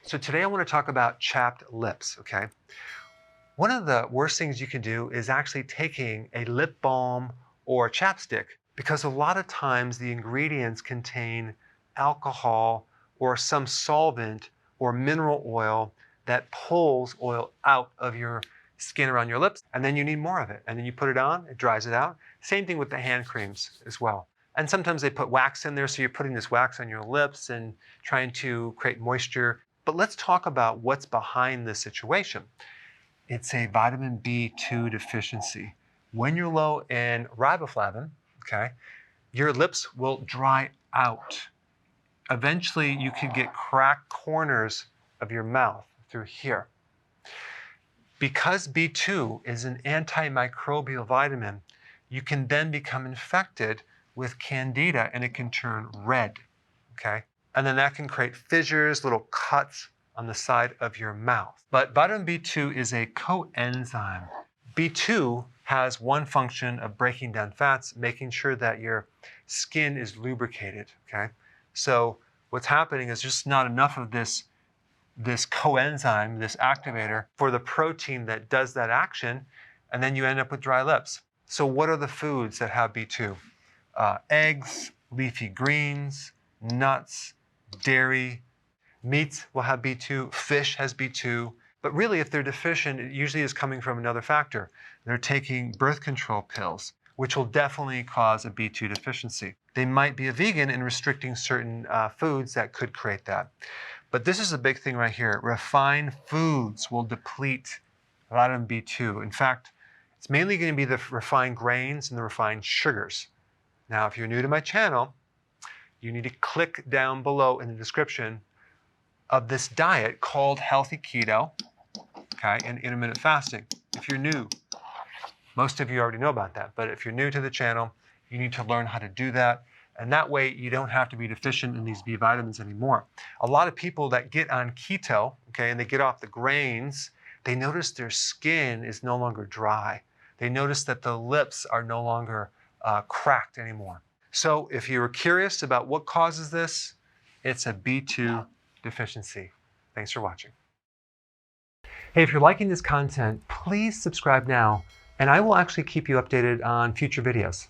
So today I want to talk about chapped lips, okay? One of the worst things you can do is actually taking a lip balm or chapstick, because a lot of times the ingredients contain alcohol or some solvent or mineral oil that pulls oil out of your skin around your lips, and then you need more of it. And then you put it on, it dries it out. Same thing with the hand creams as well. And sometimes they put wax in there, so you're putting this wax on your lips and trying to create moisture. But let's talk about what's behind this situation. It's a vitamin B2 deficiency. When you're low in riboflavin, okay, your lips will dry out. Eventually, you could get cracked corners of your mouth through here. Because B2 is an antimicrobial vitamin, you can then become infected with candida and it can turn red, okay? And then that can create fissures, little cuts on the side of your mouth. But vitamin B2 is a coenzyme. B2 has one function of breaking down fats, making sure that your skin is lubricated, okay? So what's happening is just not enough of this coenzyme, this activator, for the protein that does that action, and then you end up with dry lips. So what are the foods that have B2? Eggs, leafy greens, nuts, dairy. Meats will have B2, fish has B2. But really, if they're deficient, it usually is coming from another factor. They're taking birth control pills, which will definitely cause a B2 deficiency. They might be a vegan and restricting certain foods that could create that. But this is a big thing right here. Refined foods will deplete vitamin B2. In fact, it's mainly going to be the refined grains and the refined sugars. Now, if you're new to my channel, you need to click down below in the description of this diet called healthy keto, okay, and intermittent fasting. If you're new, most of you already know about that, but if you're new to the channel, you need to learn how to do that. And that way you don't have to be deficient in these B vitamins anymore. A lot of people that get on keto, okay, and they get off the grains, they notice their skin is no longer dry. They notice that the lips are no longer cracked anymore. So if you were curious about what causes this, it's a B2 deficiency. Thanks for watching. Hey, if you're liking this content, please subscribe now, and I will actually keep you updated on future videos.